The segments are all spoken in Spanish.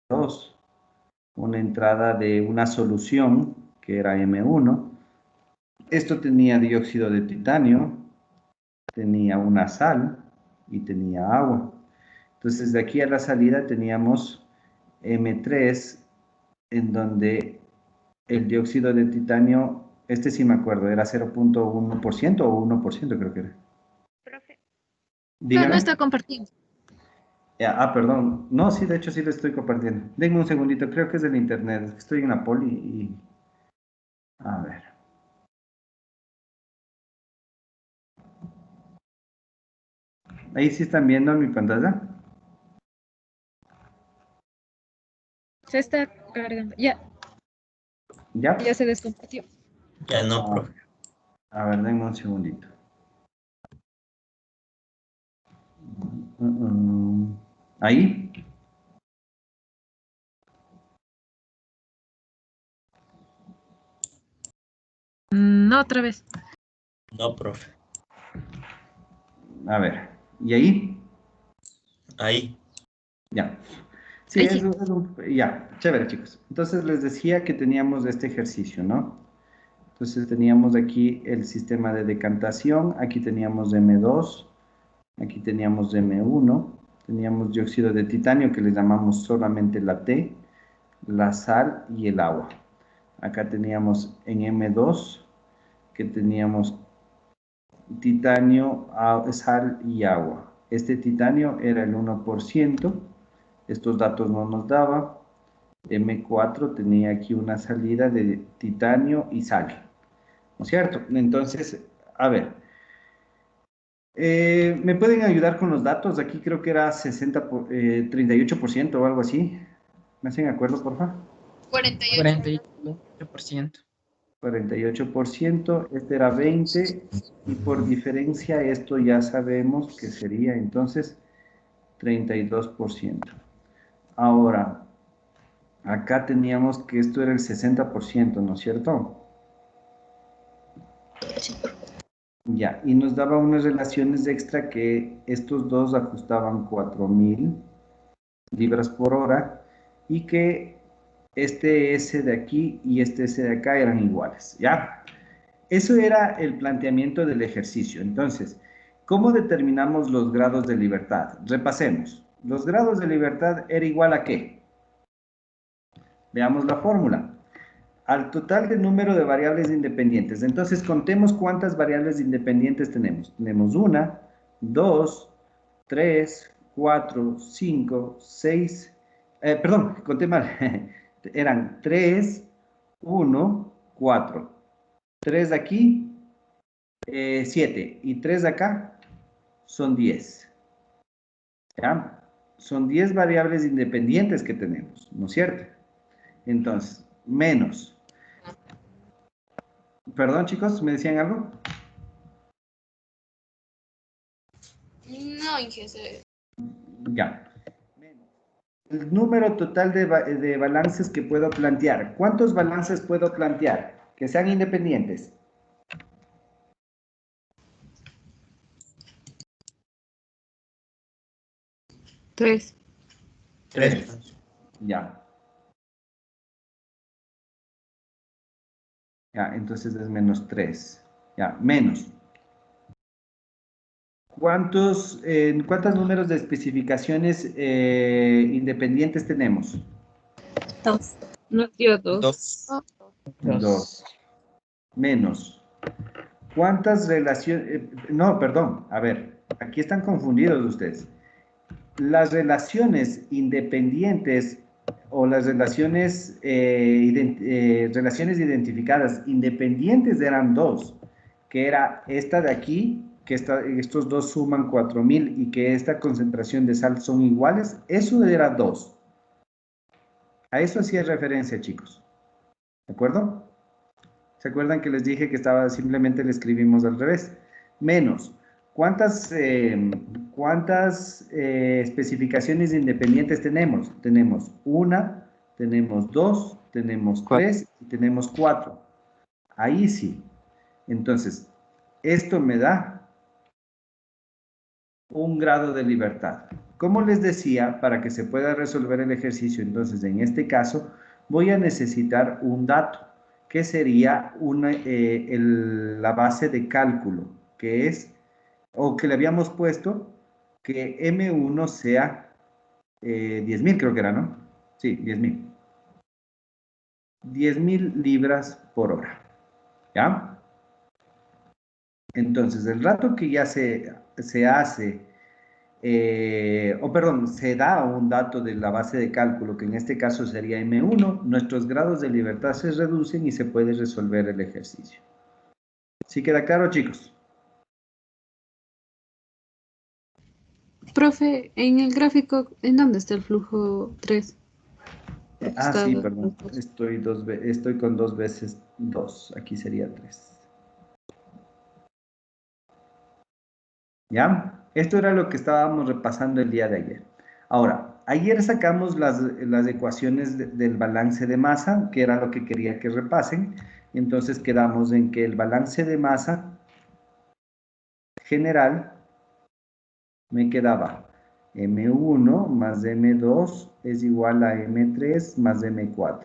M2, una entrada de una solución que era M1. Esto tenía dióxido de titanio, tenía una sal y tenía agua. Entonces de aquí a la salida teníamos M3, en donde el dióxido de titanio, este sí me acuerdo, era 0.1% o 1% creo que era. Profe. Dígame. No está compartiendo. Perdón. No, sí, de hecho sí lo estoy compartiendo. Denme un segundito, creo que es del internet. Estoy en la poli y... A ver. Ahí sí están viendo mi pantalla. Se está cargando. Ya. ¿Ya? Ya se descompartió. Ya no, profe. A ver, denme un segundito. Ahí. No, otra vez. No, profe. A ver. ¿Y ahí? Ahí. Ya. Sí, Ahí sí. ya, chévere, chicos. Entonces les decía que teníamos este ejercicio, ¿no? Entonces teníamos aquí el sistema de decantación, aquí teníamos M2, aquí teníamos M1, teníamos dióxido de titanio que le llamamos solamente la T, la sal y el agua. Acá teníamos en M2 que teníamos titanio, sal y agua. Este titanio era el 1%, estos datos no nos daba. M4 tenía aquí una salida de titanio y sal, ¿no es cierto? Entonces, a ver, ¿me pueden ayudar con los datos? Aquí creo que era 38% o algo así. ¿Me hacen acuerdo, por favor? 48%. 48%, este era 20 y por diferencia esto ya sabemos que sería entonces 32%. Ahora, acá teníamos que esto era el 60%, ¿no es cierto? Ya, y nos daba unas relaciones extra que estos dos ajustaban 4.000 libras por hora y que este S de aquí y este S de acá eran iguales, ¿ya? Eso era el planteamiento del ejercicio. Entonces, ¿cómo determinamos los grados de libertad? Repasemos. Los grados de libertad era igual a ¿qué? Veamos la fórmula. Al total de número de variables independientes. Entonces, contemos cuántas variables independientes tenemos. Tenemos 1, 2, 3, 4, 5, 6. Perdón, conté mal. Eran 3, 1, 4. 3 de aquí, 7. Y 3 de acá son 10. ¿Ya? Son 10 variables independientes que tenemos, ¿no es cierto? Entonces, menos. Perdón, chicos, ¿me decían algo? No, ingeniero. Ya. El número total de balances que puedo plantear. ¿Cuántos balances puedo plantear? Que sean independientes. Tres. 3. Ya. Ya, entonces es menos 3. Ya, menos. ¿Cuántos números de especificaciones independientes tenemos? Dos. Nos dio dos. 2. 2. Menos. ¿Cuántas relaciones? No, perdón. A ver, aquí están confundidos ustedes. Las relaciones independientes o las relaciones identificadas independientes eran dos, que era esta de aquí, que estos dos suman 4.000 y que esta concentración de sal son iguales, eso era 2. A eso hacía referencia, chicos. ¿De acuerdo? ¿Se acuerdan que les dije que simplemente le escribimos al revés? Menos. ¿Cuántas especificaciones independientes tenemos? Tenemos 1, tenemos 2, tenemos 3 y tenemos 4. Ahí sí. Entonces, esto me da un grado de libertad. como les decía, para que se pueda resolver el ejercicio, entonces en este caso voy a necesitar un dato, que sería la base de cálculo, que es, o que le habíamos puesto, que M1 sea 10.000, creo que era, ¿no? Sí, 10.000. 10.000 libras por hora, ¿ya? Entonces, el rato que ya se hace, o perdón, se da un dato de la base de cálculo, que en este caso sería M1, nuestros grados de libertad se reducen y se puede resolver el ejercicio. ¿Sí queda claro, chicos? Profe, en el gráfico, ¿en dónde está el flujo 3? Sí, perdón. Estoy con 2 veces 2. Aquí sería 3. ¿Ya? Esto era lo que estábamos repasando el día de ayer. Ahora, ayer sacamos las ecuaciones del balance de masa, que era lo que quería que repasen. Entonces quedamos en que el balance de masa general me quedaba M1 más M2 es igual a M3 más M4.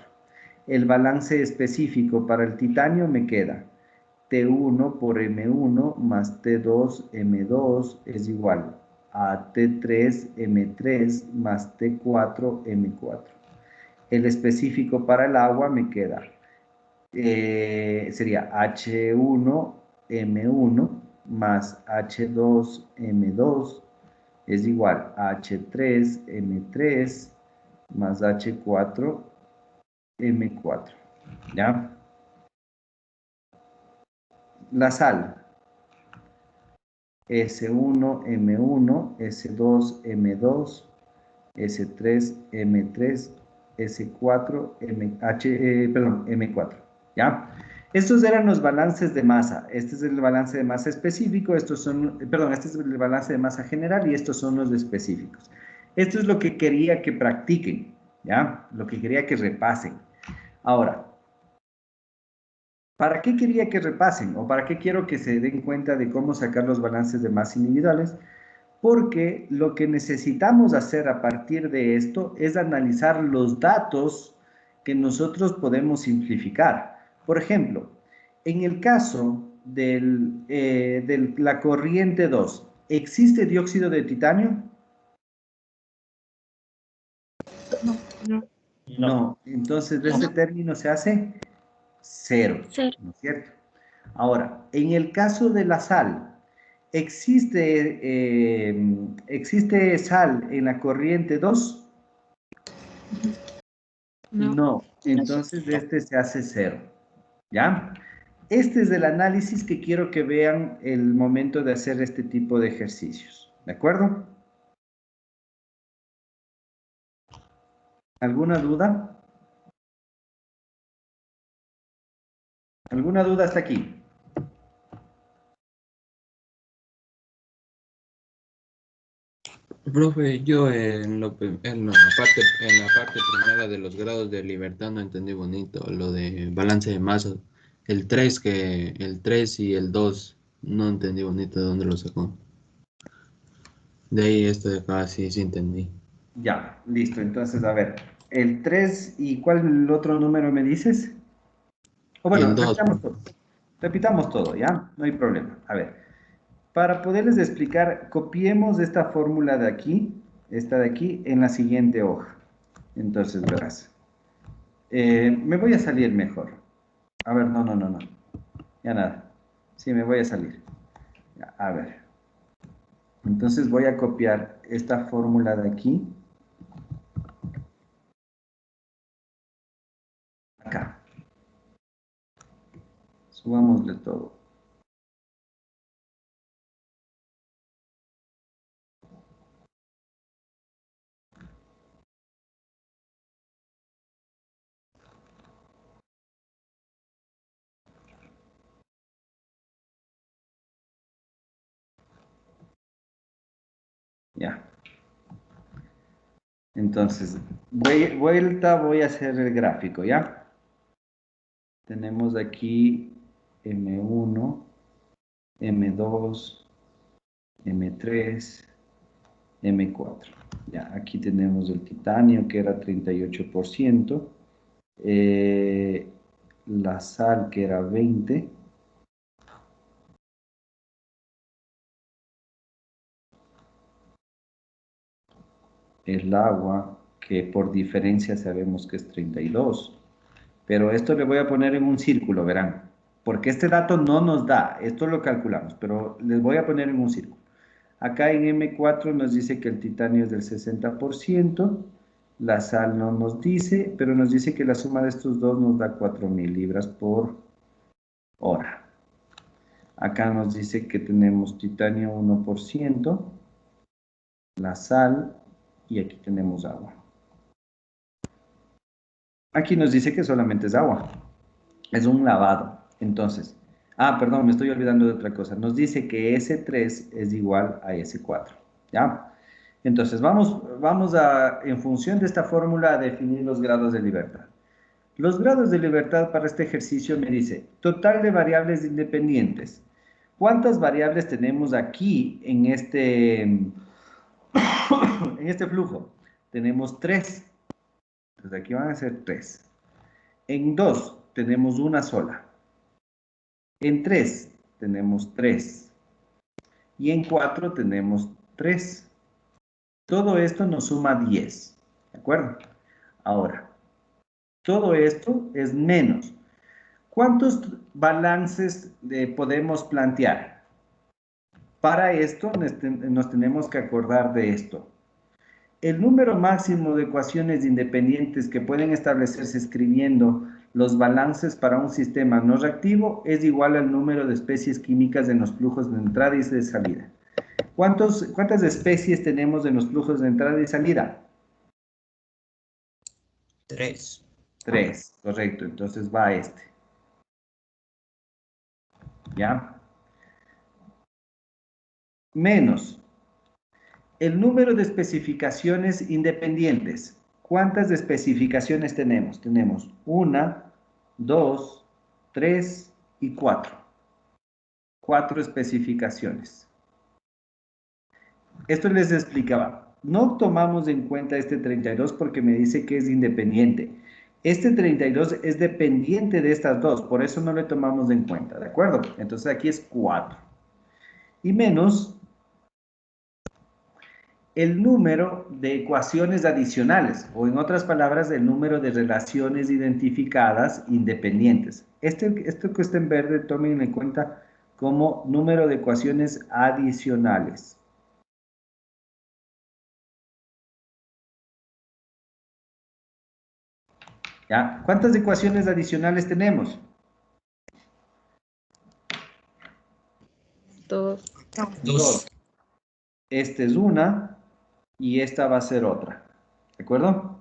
El balance específico para el titanio me queda T1 por M1 más T2 M2 es igual a T3 M3 más T4 M4. El específico para el agua me queda, sería H1 M1 más H2 M2 es igual a H3 M3 más H4 M4. ¿Ya? La sal, S1 M1, S2 M2, S3 M3, S4 M4. ¿Ya? Estos eran los balances de masa. Este es el balance de masa específico, este es el balance de masa general y estos son los específicos. Esto es lo que quería que practiquen, ¿ya? Lo que quería que repasen. Ahora, ¿para qué quería que repasen o para qué quiero que se den cuenta de cómo sacar los balances de masa individuales? Porque lo que necesitamos hacer a partir de esto es analizar los datos que nosotros podemos simplificar. Por ejemplo, en el caso de la corriente 2, ¿existe dióxido de titanio? No, no. No. No, entonces de ese término se hace cero, Cero. ¿no es cierto? Ahora, en el caso de la sal, ¿existe sal en la corriente 2? No. No, entonces de este se hace cero, ¿ya? Este es el análisis que quiero que vean el momento de hacer este tipo de ejercicios, ¿de acuerdo? ¿Alguna duda? ¿Alguna duda hasta aquí? Profe, yo en la parte primera de los grados de libertad no entendí bonito lo de balance de masa. El 3 y el 2 no entendí bonito de dónde lo sacó. De ahí esto de acá sí entendí. Ya, listo. Entonces, a ver, el 3 y ¿cuál otro número me dices? O Y el bueno, 2, repitamos todo. Repitamos todo, ¿ya? No hay problema. A ver, para poderles explicar, copiemos esta fórmula de aquí, esta de aquí, en la siguiente hoja. Entonces, verás. Me voy a salir mejor. A ver, no. Ya nada. Sí, me voy a salir. Ya, a ver. Entonces voy a copiar esta fórmula de aquí, acá. Subámosle todo. Ya. Entonces, voy a hacer el gráfico, ¿ya? Tenemos aquí M1, M2, M3, M4. Ya, aquí tenemos el titanio que era 38%, la sal que era 20%, el agua que por diferencia sabemos que es 32%. Pero esto le voy a poner en un círculo, verán, porque este dato no nos da, esto lo calculamos, pero les voy a poner en un círculo. Acá en M4 nos dice que el titanio es del 60%, la sal no nos dice, pero nos dice que la suma de estos dos nos da 4.000 libras por hora. Acá nos dice que tenemos titanio 1%, la sal, y aquí tenemos agua. Aquí nos dice que solamente es agua. Es un lavado. Entonces, perdón, me estoy olvidando de otra cosa. Nos dice que S3 es igual a S4. ¿Ya? Entonces, vamos en función de esta fórmula, a definir los grados de libertad. Los grados de libertad para este ejercicio me dice, total de variables independientes. ¿Cuántas variables tenemos aquí en en este flujo? Tenemos 3. Entonces, aquí van a ser 3. En 2 tenemos una sola. En 3 tenemos 3 y en 4 tenemos 3. Todo esto nos suma 10, ¿de acuerdo? Ahora, todo esto es menos. ¿Cuántos balances podemos plantear? Para esto nos tenemos que acordar de esto. El número máximo de ecuaciones independientes que pueden establecerse escribiendo los balances para un sistema no reactivo es igual al número de especies químicas en los flujos de entrada y de salida. ¿Cuántas especies tenemos en los flujos de entrada y salida? 3. 3, correcto. Entonces va este. ¿Ya? Menos el número de especificaciones independientes. ¿Cuántas especificaciones tenemos? Tenemos 1, 2, 3 y 4. 4 especificaciones. Esto les explicaba. No tomamos en cuenta este 32 porque me dice que es independiente. Este 32 es dependiente de estas dos, por eso no le tomamos en cuenta, ¿de acuerdo? Entonces aquí es 4. Y menos el número de ecuaciones adicionales, o en otras palabras, el número de relaciones identificadas independientes. Esto que está en verde, tomen en cuenta como número de ecuaciones adicionales. ¿Ya? ¿Cuántas ecuaciones adicionales tenemos? 2. 2. Esta es una y esta va a ser otra. ¿De acuerdo?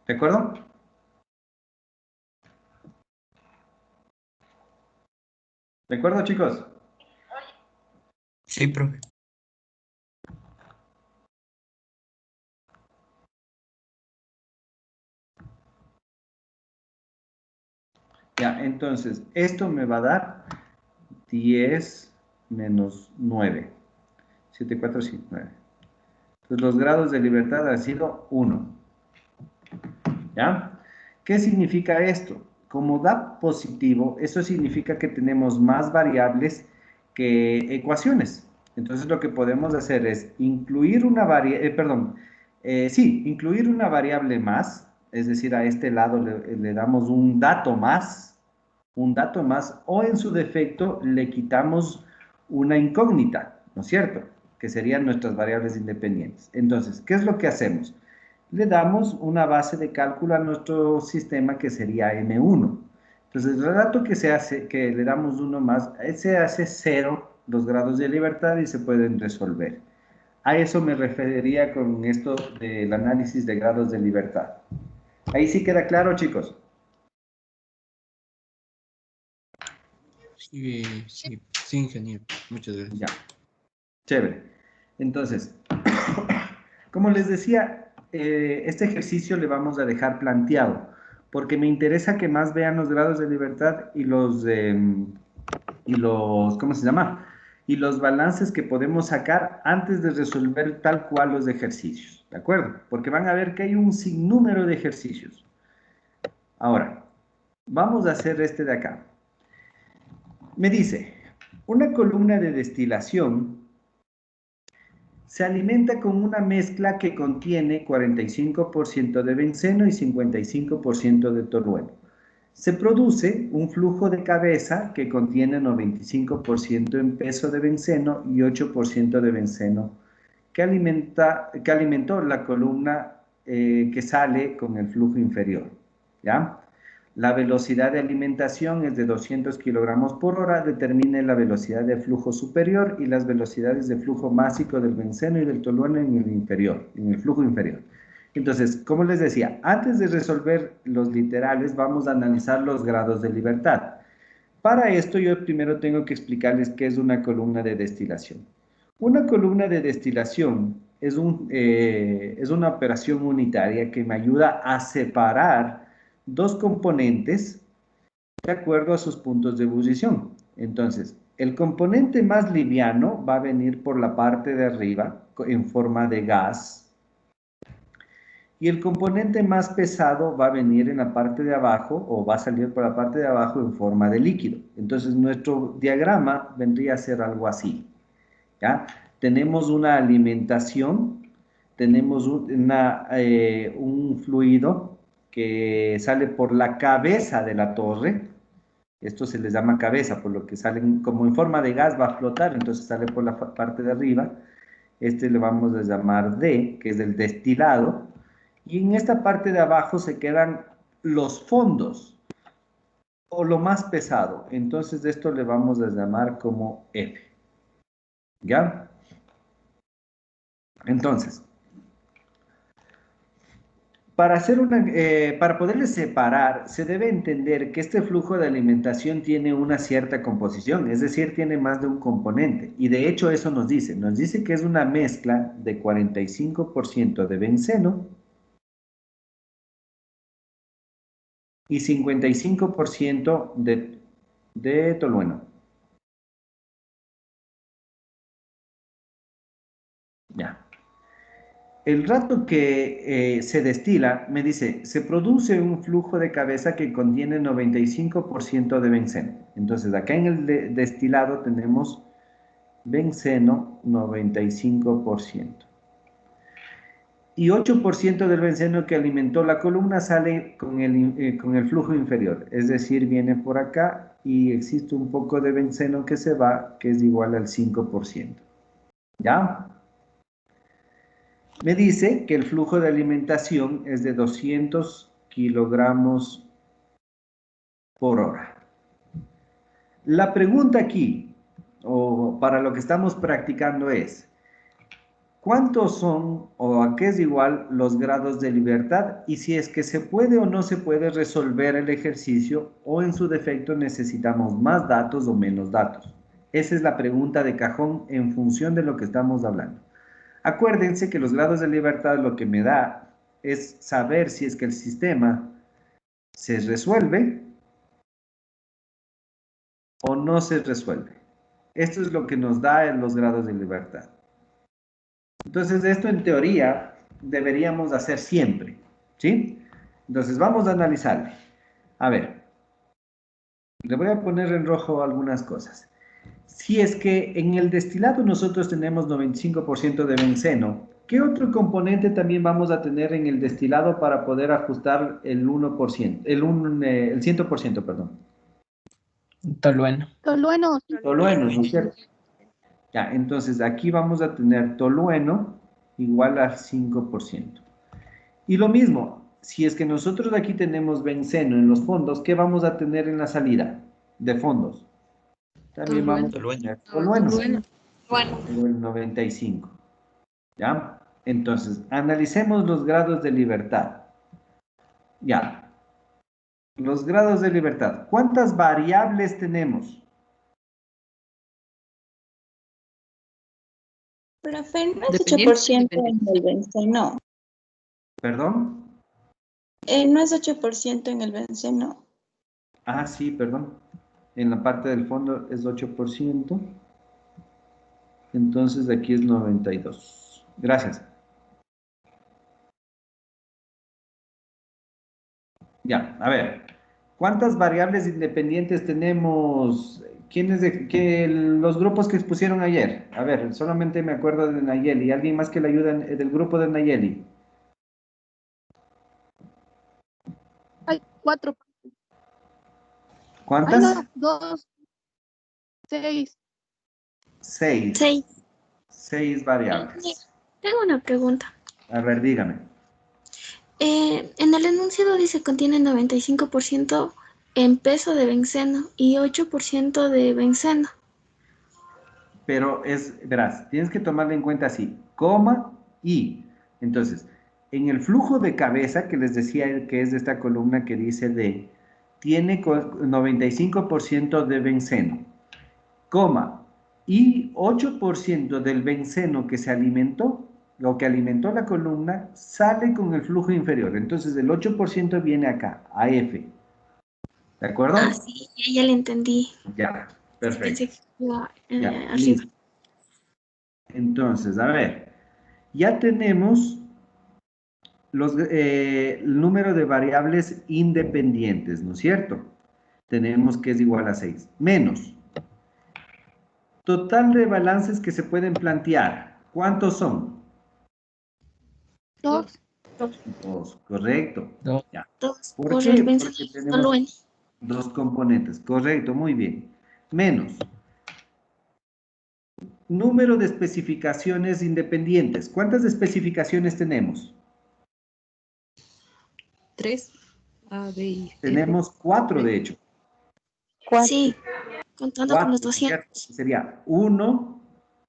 ¿De acuerdo? ¿De acuerdo, chicos? Sí, profe. Ya, entonces, esto me va a dar 10 menos 9. 7, 4, 5, 9. Entonces, los grados de libertad han sido 1. ¿Ya? ¿Qué significa esto? Como da positivo, eso significa que tenemos más variables que ecuaciones. Entonces, lo que podemos hacer es incluir una incluir una variable más, es decir, a este lado le damos un dato más, o en su defecto le quitamos una incógnita, ¿no es cierto? Que serían nuestras variables independientes. Entonces, ¿qué es lo que hacemos? Le damos una base de cálculo a nuestro sistema que sería M1. Entonces, el dato que se hace, que le damos uno más, se hace 0 los grados de libertad y se pueden resolver. A eso me referiría con esto del análisis de grados de libertad. Ahí sí queda claro, chicos. Sí, sí, sí, ingeniero. Muchas gracias. Ya, chévere. Entonces, como les decía, este ejercicio le vamos a dejar planteado, porque me interesa que más vean los grados de libertad y ¿cómo se llama? y los balances que podemos sacar antes de resolver tal cual los ejercicios, ¿de acuerdo? Porque van a ver que hay un sinnúmero de ejercicios. Ahora, vamos a hacer este de acá. Me dice, una columna de destilación se alimenta con una mezcla que contiene 45% de benceno y 55% de tolueno. Se produce un flujo de cabeza que contiene 95% en peso de benceno y 8% de benceno que alimentó la columna que sale con el flujo inferior. ¿Ya? La velocidad de alimentación es de 200 kilogramos por hora, determine la velocidad de flujo superior y las velocidades de flujo másico del benceno y del tolueno en el inferior, en el flujo inferior. Entonces, como les decía, antes de resolver los literales, vamos a analizar los grados de libertad. Para esto, yo primero tengo que explicarles qué es una columna de destilación. Una columna de destilación es una operación unitaria que me ayuda a separar dos componentes de acuerdo a sus puntos de ebullición. Entonces, el componente más liviano va a venir por la parte de arriba en forma de gas, y el componente más pesado va a venir en la parte de abajo o va a salir por la parte de abajo en forma de líquido. Entonces nuestro diagrama vendría a ser algo así. ¿Ya? Tenemos una alimentación, tenemos un fluido que sale por la cabeza de la torre. Esto se les llama cabeza, por lo que salen como en forma de gas, va a flotar, entonces sale por la parte de arriba. Este le vamos a llamar D, que es el destilado. Y en esta parte de abajo se quedan los fondos, o lo más pesado. Entonces esto le vamos a llamar como F. ¿Ya? Entonces, para poderles separar, se debe entender que este flujo de alimentación tiene una cierta composición, es decir, tiene más de un componente. Y de hecho eso nos dice que es una mezcla de 45% de benceno y 55% de tolueno. Ya. El rato que se destila, me dice, se produce un flujo de cabeza que contiene 95% de benceno. Entonces, acá en el destilado tenemos benceno 95%. Y 8% del benceno que alimentó la columna sale con el flujo inferior. Es decir, viene por acá y existe un poco de benceno que se va, que es igual al 5%. ¿Ya? Me dice que el flujo de alimentación es de 200 kilogramos por hora. La pregunta aquí, o para lo que estamos practicando es, ¿cuántos son o a qué es igual los grados de libertad? Y si es que se puede o no se puede resolver el ejercicio o en su defecto necesitamos más datos o menos datos. Esa es la pregunta de cajón en función de lo que estamos hablando. Acuérdense que los grados de libertad lo que me da es saber si es que el sistema se resuelve o no se resuelve. Esto es lo que nos da en los grados de libertad. Entonces, esto en teoría deberíamos hacer siempre, ¿sí? Entonces, vamos a analizarlo. A ver, le voy a poner en rojo algunas cosas. Si es que en el destilado nosotros tenemos 95% de benceno, ¿qué otro componente también vamos a tener en el destilado para poder ajustar el 1%, el 100%, perdón? Tolueno. Tolueno. Tolueno, ¿no es cierto? Ya, entonces aquí vamos a tener tolueno igual a 5%. Y lo mismo, si es que nosotros aquí tenemos benceno en los fondos, ¿qué vamos a tener en la salida de fondos? También vamos a tener tolueno. Bueno, El 95. ¿Ya? Entonces, analicemos los grados de libertad. Ya. Los grados de libertad. ¿Cuántas variables tenemos? Profe, no es dependiendo 8% del en el benceno. ¿Perdón? No es 8% en el benceno. Ah, sí, perdón. En la parte del fondo es 8%. Entonces aquí es 92. Gracias. Ya, a ver. ¿Cuántas variables independientes tenemos? Los grupos que expusieron ayer? A ver, solamente me acuerdo de Nayeli. ¿Alguien más que le ayude del grupo de Nayeli? Hay 4. Ay, ¿Cuántas? no, 2, 6. Seis. 6. 6 variables. Tengo una pregunta. A ver, dígame. En el enunciado dice contiene 95% en peso de benceno y 8% de benceno. Pero verás, tienes que tomarlo en cuenta así, coma y. Entonces, en el flujo de cabeza que les decía que es de esta columna que dice tiene 95% de benceno, coma, y 8% del benceno que se alimentó, lo que alimentó la columna, sale con el flujo inferior. Entonces, el 8% viene acá, a F. ¿De Ah, acuerdo? sí, ya le entendí. Ya, Pensé perfecto. que iba Ya, arriba. listo. Entonces, a ver, ya tenemos el número de variables independientes, ¿no es cierto? Tenemos que es igual a 6. Menos. Total de balances que se pueden plantear. ¿Cuántos son? 2. 2, correcto. Dos. Ya. 2 ¿Por por el qué? benceno Porque y el tolueno. tenemos dos componentes. Correcto, muy bien. Menos. Número de especificaciones independientes. ¿Cuántas especificaciones tenemos? 3, A, B y F. Tenemos 4, de hecho. Sí, contando con los 4, ¿no es cierto? 200. Sería 1,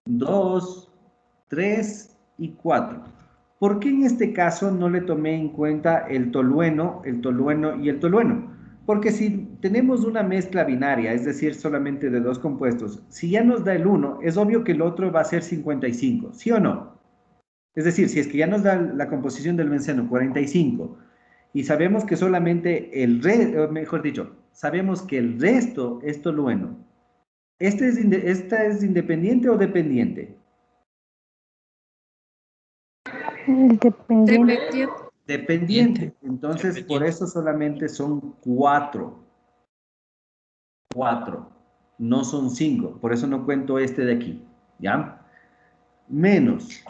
2, 3 y 4. ¿Por qué en este caso no le tomé en cuenta el tolueno y el tolueno? Porque si tenemos una mezcla binaria, es decir, solamente de dos compuestos, si ya nos da el 1, es obvio que el otro va a ser 55, ¿sí o no? Es decir, si es que ya nos da la composición del benceno 45 y sabemos que solamente mejor dicho, sabemos que el resto es tolueno, ¿esta es independiente o dependiente? Dependiente. Dependiente. Entonces, por eso solamente son 4. 4. No son 5. Por eso no cuento este de aquí. ¿Ya? Menos.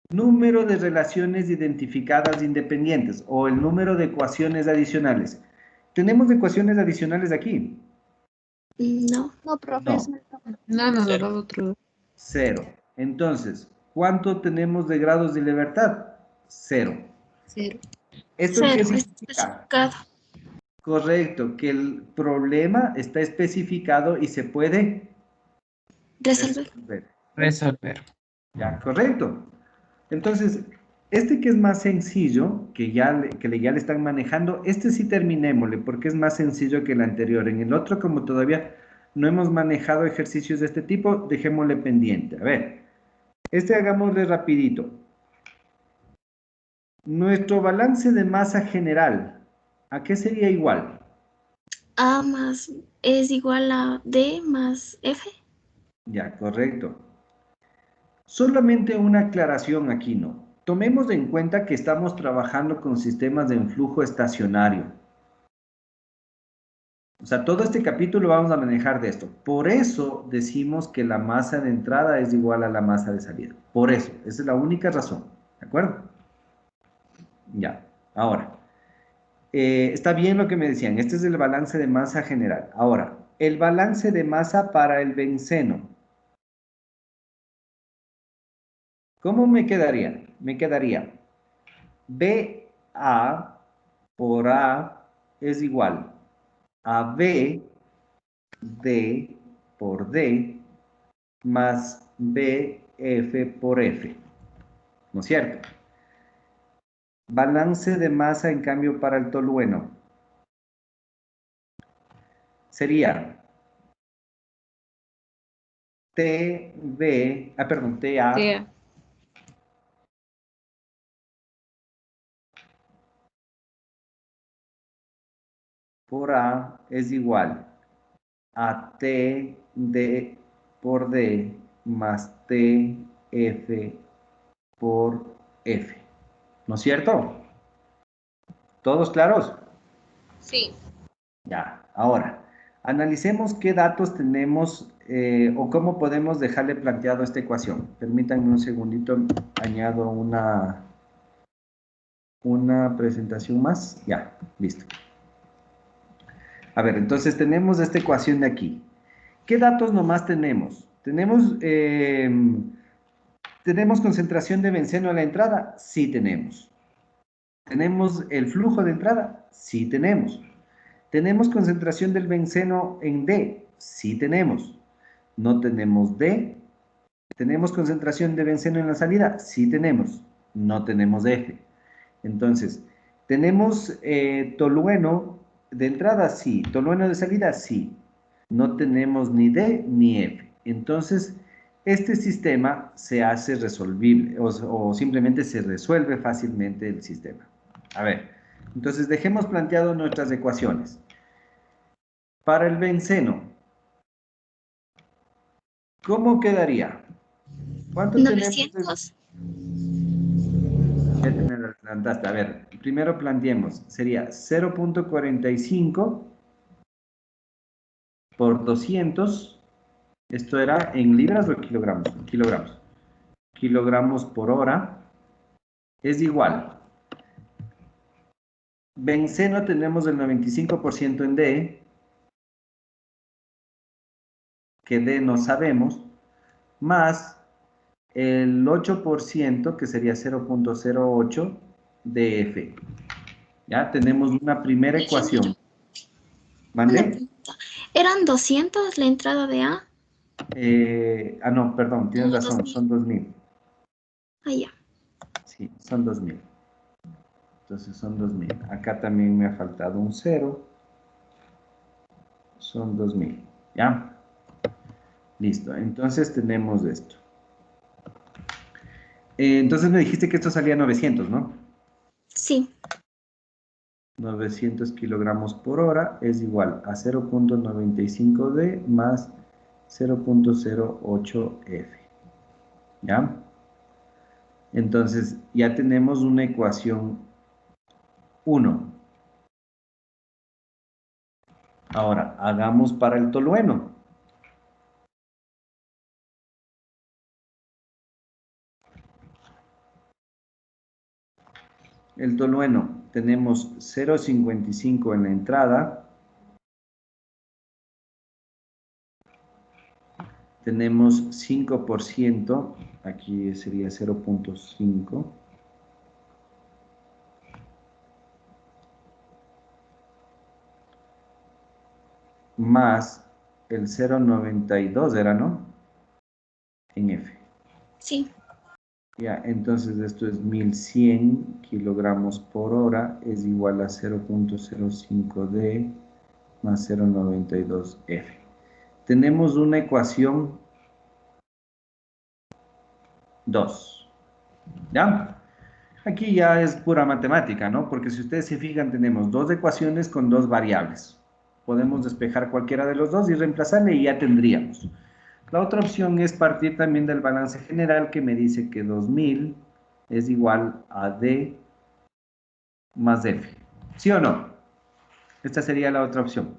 Número de relaciones identificadas independientes o el número de ecuaciones adicionales. ¿Tenemos ecuaciones adicionales aquí? No. No, No. profesor. No, nos ha dado otro. 0. Entonces, ¿cuánto tenemos de grados de libertad? 0. 0. ¿Esto qué 0 es significa? especificado. Correcto, que el problema está especificado y se puede Resolver. resolver. Resolver. Ya, correcto. Entonces, este que es más sencillo, ya le están manejando, este sí terminémosle, porque es más sencillo que el anterior. En el otro, como todavía no hemos manejado ejercicios de este tipo, dejémosle pendiente. A ver, este hagámosle rapidito. Nuestro balance de masa general, ¿a qué sería igual? A más es igual a D más F. Ya, correcto. Solamente una aclaración aquí, ¿no? Tomemos en cuenta que estamos trabajando con sistemas de influjo estacionario. O sea, todo este capítulo vamos a manejar de esto. Por eso decimos que la masa de entrada es igual a la masa de salida. Por eso, esa es la única razón. ¿De acuerdo? Ya, ahora. Está bien lo que me decían. Este es el balance de masa general. Ahora, el balance de masa para el benceno. ¿Cómo me quedaría? Me quedaría BA por A es igual a B D por D más BF por F, ¿no es cierto? Balance de masa, en cambio, para el tolueno sería TA Sea. por A es igual a TD por D más TF por F. ¿No es cierto? ¿Todos claros? Sí. Ya, ahora, analicemos qué datos tenemos o cómo podemos dejarle planteado esta ecuación. Permítanme un segundito, añado una presentación más. Ya, listo. A ver, entonces tenemos esta ecuación de aquí. ¿Qué datos nomás tenemos? ¿Tenemos concentración de benceno a la entrada? Sí tenemos. ¿Tenemos el flujo de entrada? Sí tenemos. ¿Tenemos concentración del benceno en D? Sí tenemos. ¿No tenemos D? ¿Tenemos concentración de benceno en la salida? Sí tenemos. No tenemos F. Entonces, ¿tenemos tolueno de entrada? Sí. ¿Tolueno de salida? Sí. No tenemos ni D ni F. Entonces, este sistema se hace resolvible o simplemente se resuelve fácilmente el sistema. A ver, entonces dejemos planteado nuestras ecuaciones. Para el benceno, ¿cómo quedaría? ¿Cuánto tenemos? 900. Ya te me lo adelantaste. A ver, primero planteemos. Sería 0.45 por 200. Esto era en libras o kilogramos. Kilogramos. Kilogramos por hora. Es igual. Benceno tenemos el 95% en D. Que D no sabemos. Más el 8%, que sería 0.08 de F. Ya tenemos una primera ecuación. Una ¿Mande? pregunta. ¿Eran 200 la entrada de A? No, perdón, tienes No, razón, 2000. son 2000. Ah, ya. Sí, son 2000. Entonces son 2000. Acá también me ha faltado un 0. Son 2000. ¿Ya? Listo. Entonces tenemos esto. Entonces me dijiste que esto salía 900, ¿no? Sí. 900 kilogramos por hora es igual a 0.95D más 0.08F. ¿Ya? Entonces ya tenemos una ecuación 1. Ahora, hagamos para el tolueno. El tolueno, tenemos 0.55 en la entrada. Tenemos 5%, aquí sería 0.5. Más el 0.92 era, ¿no? En F. Sí. Ya, entonces esto es 1100 kilogramos por hora, es igual a 0.05D más 0.92F. Tenemos una ecuación 2. ¿Ya? Aquí ya es pura matemática, ¿no? Porque si ustedes se fijan, tenemos dos ecuaciones con dos variables. Podemos despejar cualquiera de los dos y reemplazarle y ya tendríamos. La otra opción es partir también del balance general que me dice que 2000 es igual a D más F. ¿Sí o no? Esta sería la otra opción.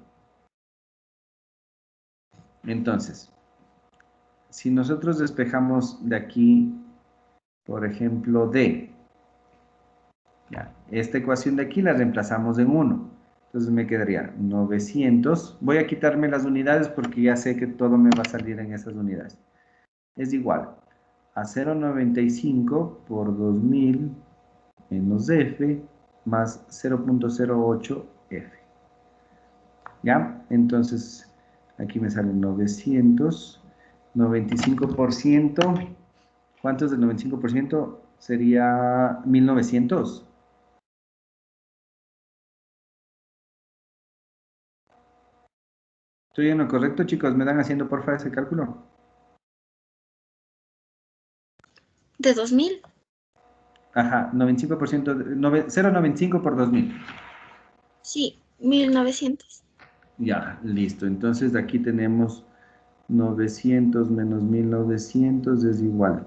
Entonces, si nosotros despejamos de aquí, por ejemplo, D, ya, esta ecuación de aquí la reemplazamos en 1. Entonces me quedaría 900. Voy a quitarme las unidades porque ya sé que todo me va a salir en esas unidades. Es igual a 0.95 por 2000 menos F más 0.08 F. ¿Ya? Entonces, aquí me sale 900. 95%. ¿Cuánto es del 95%? Sería 1900. ¿Estoy en lo correcto, chicos? ¿Me dan haciendo por favor ese cálculo? ¿De 2000? Ajá, 95%, 0.95 por 2000. Sí, 1900. Ya, listo. Entonces aquí tenemos 900 menos 1900 es igual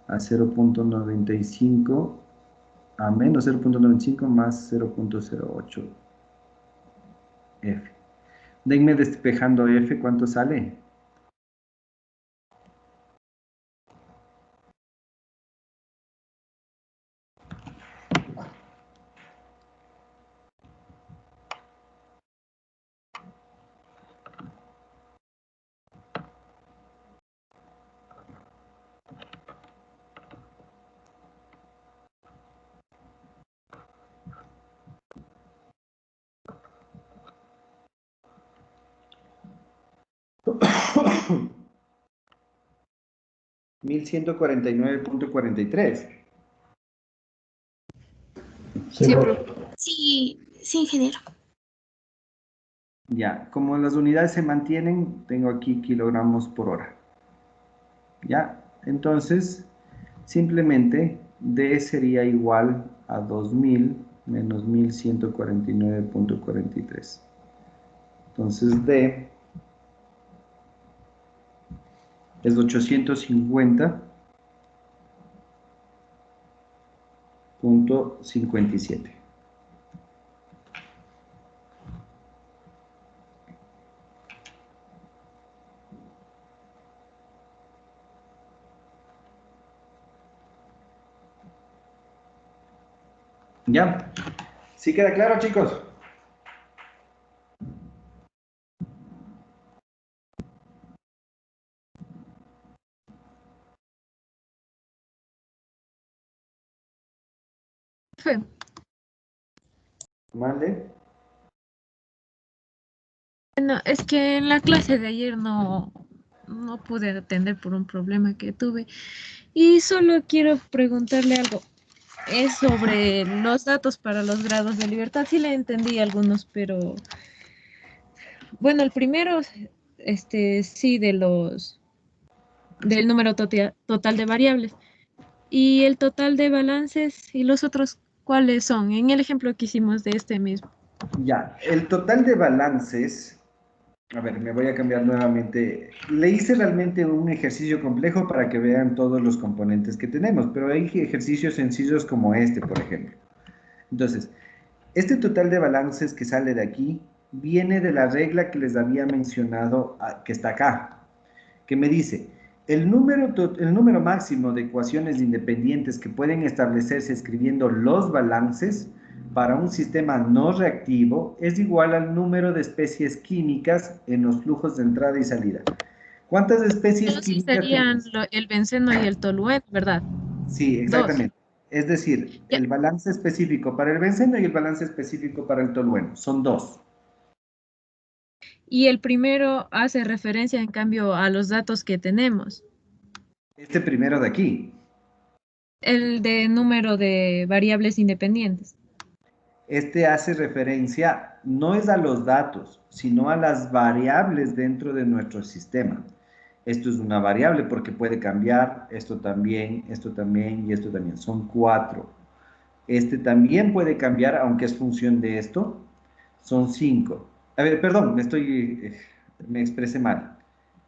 a 0.95 a menos 0.95 más 0.08 F. Denme despejando F, ¿cuánto sale? $1149.43. Sí, profe. Sí, sí, ingeniero. Ya, como las unidades se mantienen, tengo aquí kilogramos por hora. Ya, entonces, simplemente D sería igual a 2000 menos 1149.43. Entonces D es 850.57. ¿Ya? ¿Sí queda claro, chicos? Profe, ¿Mande? bueno, es que en la clase de ayer no pude atender por un problema que tuve y solo quiero preguntarle algo. Es sobre los datos para los grados de libertad. Sí le entendí algunos, pero bueno, el primero, sí, del número total de variables. Y el total de balances y los otros, ¿cuáles son? En el ejemplo que hicimos de este mismo. Ya, el total de balances, a ver, me voy a cambiar nuevamente. Le hice realmente un ejercicio complejo para que vean todos los componentes que tenemos, pero hay ejercicios sencillos como este, por ejemplo. Entonces, este total de balances que sale de aquí viene de la regla que les había mencionado, que está acá, que me dice, el número máximo de ecuaciones independientes que pueden establecerse escribiendo los balances para un sistema no reactivo es igual al número de especies químicas en los flujos de entrada y salida. ¿Cuántas especies Entonces químicas serían tenemos? el benceno y el tolueno, ¿verdad? Sí, Dos. exactamente. Es decir, Ya. el balance específico para el benceno y el balance específico para el tolueno. Son dos. Y el primero hace referencia, en cambio, a los datos que tenemos. Este primero de aquí, El de número de variables independientes. este hace referencia no es a los datos, sino a las variables dentro de nuestro sistema. Esto es una variable porque puede cambiar, esto también y esto también. Son cuatro. Este también puede cambiar, aunque es función de esto. Son cinco. A ver, perdón, me expresé mal.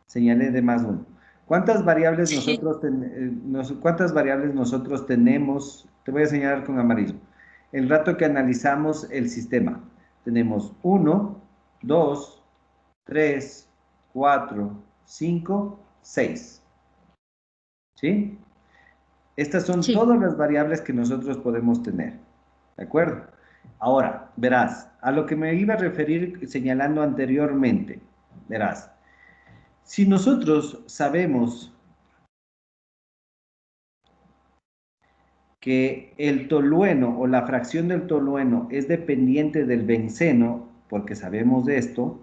Señalé de más uno. ¿Cuántas variables nosotros tenemos? Te voy a señalar con amarillo. El rato que analizamos el sistema. Tenemos 1, 2, 3, 4, 5, 6. ¿Sí? Estas son Sí. todas las variables que nosotros podemos tener. ¿De acuerdo? Ahora, verás, a lo que me iba a referir señalando anteriormente, verás, si nosotros sabemos que el tolueno o la fracción del tolueno es dependiente del benceno, porque sabemos de esto,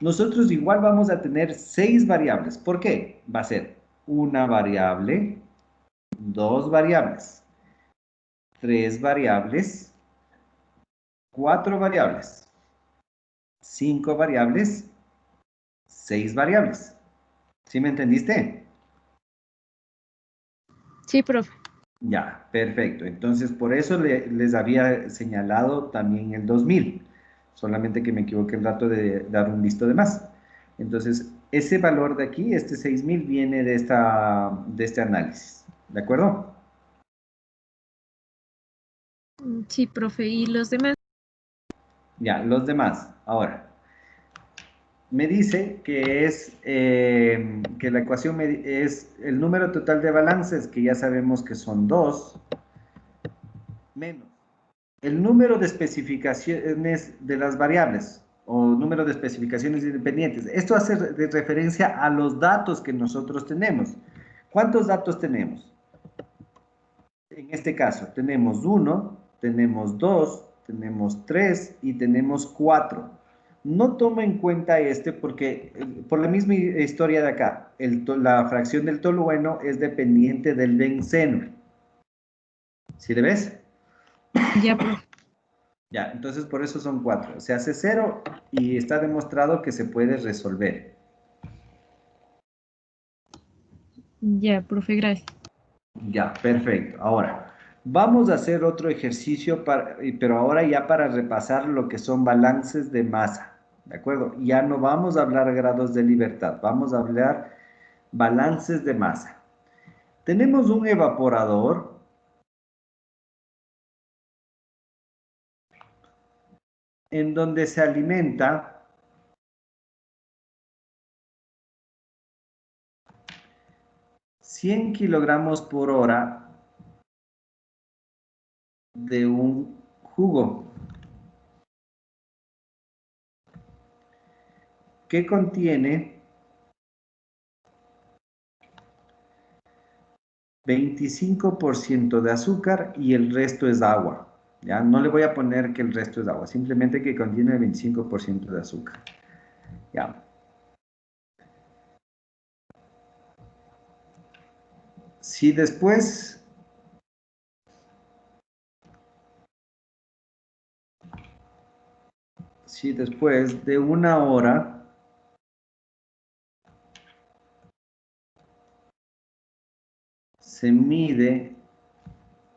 nosotros igual vamos a tener 6 variables. ¿Por qué? Va a ser una variable, dos variables, tres variables, cuatro variables, cinco variables, 6 variables. ¿Sí me entendiste? Sí, profe. Ya, perfecto. Entonces, por eso les había señalado también el 2000. Solamente que me equivoqué el dato de dar un visto de más. Entonces, ese valor de aquí, este 6.000, viene de este análisis. ¿De acuerdo? Sí, profe. ¿Y los demás? Ya, los demás. Ahora, me dice que que la ecuación es el número total de balances, que ya sabemos que son 2, menos el número de especificaciones de las variables o número de especificaciones independientes. Esto hace de referencia a los datos que nosotros tenemos. ¿Cuántos datos tenemos? En este caso, tenemos 1, tenemos 2, tenemos 3 y tenemos 4. No tomo en cuenta este porque, por la misma historia de acá, la fracción del tolueno es dependiente del benceno. ¿Sí le ves? Ya, profe. Ya, entonces por eso son 4. Se hace 0 y está demostrado que se puede resolver. Ya, profe, gracias. Ya, perfecto. Ahora, vamos a hacer otro ejercicio, pero ahora ya para repasar lo que son balances de masa. ¿De acuerdo? Ya no vamos a hablar grados de libertad, vamos a hablar balances de masa. Tenemos un evaporador en donde se alimenta 100 kilogramos por hora de un jugo que contiene 25% de azúcar y el resto es agua. ¿Ya? No le voy a poner que el resto es agua, simplemente que contiene el 25% de azúcar. ¿Ya? Si después de 1 hora se mide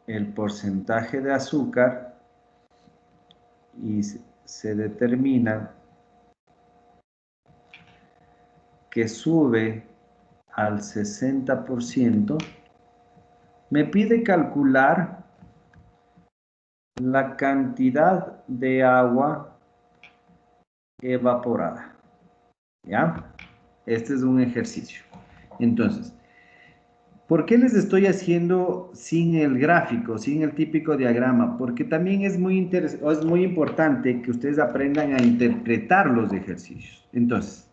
el porcentaje de azúcar y se determina que sube al 60%, me pide calcular la cantidad de agua evaporada. ¿Ya? Este es un ejercicio. Entonces, ¿por qué les estoy haciendo sin el gráfico, sin el típico diagrama? Porque también es muy importante que ustedes aprendan a interpretar los ejercicios. Entonces,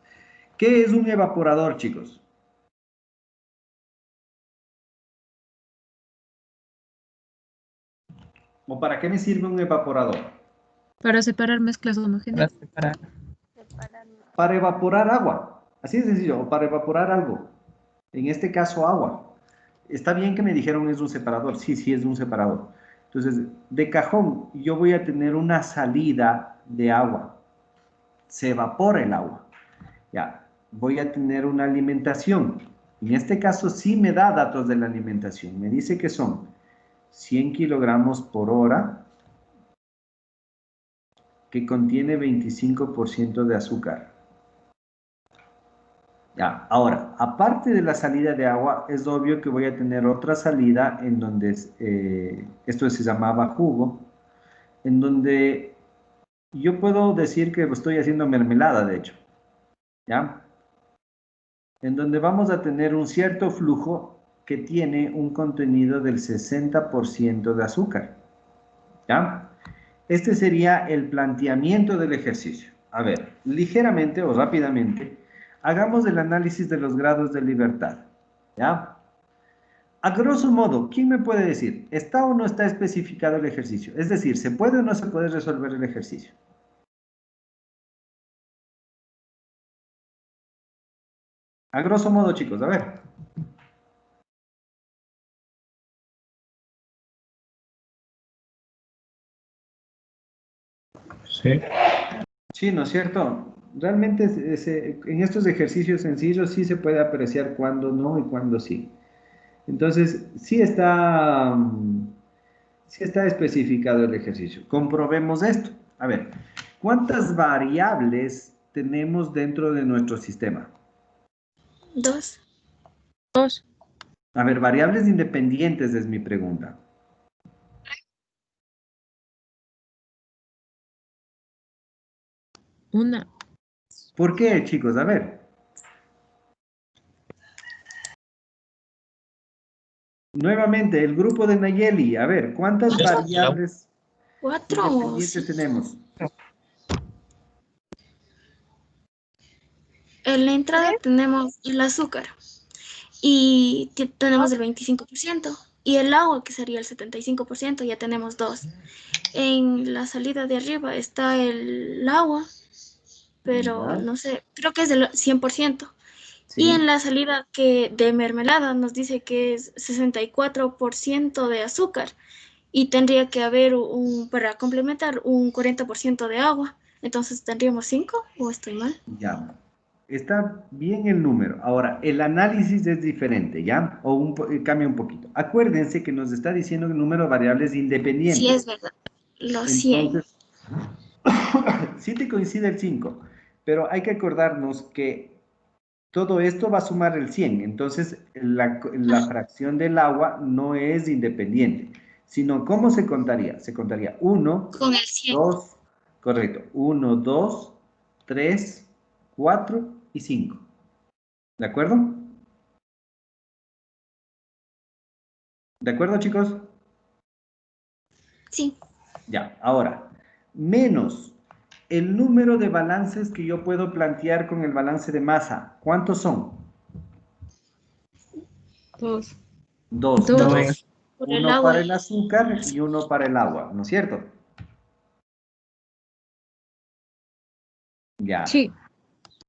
¿qué es un evaporador, chicos? ¿O para qué me sirve un evaporador? Para separar mezclas Para homogéneas. separar. Para evaporar agua. Así de sencillo, o para evaporar algo. En este caso, agua. Está bien que me dijeron es un separador. Sí, sí, es un separador. Entonces, de cajón, yo voy a tener una salida de agua. Se evapora el agua. Ya, voy a tener una alimentación. En este caso, sí me da datos de la alimentación. Me dice que son 100 kilogramos por hora, que contiene 25% de azúcar. Ya, ahora, aparte de la salida de agua, es obvio que voy a tener otra salida en donde esto se llamaba jugo, en donde yo puedo decir que estoy haciendo mermelada, de hecho, ¿ya? En donde vamos a tener un cierto flujo que tiene un contenido del 60% de azúcar, ¿ya? Este sería el planteamiento del ejercicio. A ver, ligeramente o rápidamente, hagamos el análisis de los grados de libertad, ¿ya? A grosso modo, ¿quién me puede decir? ¿Está o no está especificado el ejercicio? Es decir, ¿se puede o no se puede resolver el ejercicio? A grosso modo, chicos, a ver. Sí. Sí, ¿no es cierto? Realmente en estos ejercicios sencillos sí se puede apreciar cuándo no y cuándo sí. Entonces, sí está especificado el ejercicio. Comprobemos esto. A ver, ¿cuántas variables tenemos dentro de nuestro sistema? 2. 2. A ver, variables independientes es mi pregunta. Una. ¿Por qué, chicos? A ver. Nuevamente, el grupo de Nayeli. A ver, ¿cuántas variables 4 o independientes 5. tenemos? En la entrada tenemos el azúcar y tenemos el 25%. Y el agua, que sería el 75%, ya tenemos 2. En la salida de arriba está el agua, pero Ya, no sé, creo que es del 100%. Y en sí, la salida de mermelada nos dice que es 64% de azúcar y tendría que haber para complementar un 40% de agua. Entonces, ¿tendríamos 5 o estoy mal? ya. Está bien el número. Ahora, el análisis es diferente, ¿ya? Cambia un poquito. Acuérdense que nos está diciendo el número de variables Sí, independientes. es verdad. Los 100. Entonces, sí te coincide el 5, pero hay que acordarnos que todo esto va a sumar el 100. Entonces, la fracción del agua no es independiente, sino ¿cómo se contaría? Se contaría 1, Con el 100. 2, correcto, 1, 2, 3, 4 y 5. ¿De acuerdo? ¿De acuerdo, chicos? Sí, Ya, ahora, menos el número de balances que yo puedo plantear con el balance de masa. ¿Cuántos son? 2. Dos. 2. Dos. por el Uno agua. para el azúcar y uno para el agua, ¿no es cierto? Ya, Sí.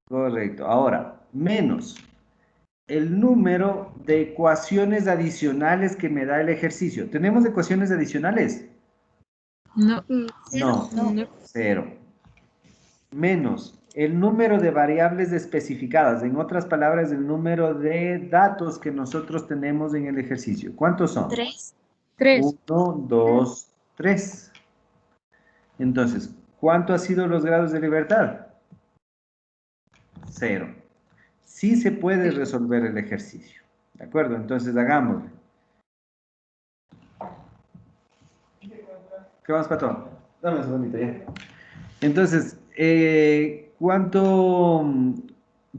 correcto. Ahora, menos el número de ecuaciones adicionales que me da el ejercicio. ¿Tenemos ecuaciones adicionales? No. 0. No, No. cero. Menos el número de variables especificadas, en otras palabras, el número de datos que nosotros tenemos en el ejercicio. ¿Cuántos son? 3. 3. Uno, dos, tres. Entonces, ¿cuánto ha sido los grados de libertad? Cero. Sí se puede resolver el ejercicio. ¿De acuerdo? Entonces, hagámoslo. ¿Qué más, Pato? Dame un segundito ya. Entonces,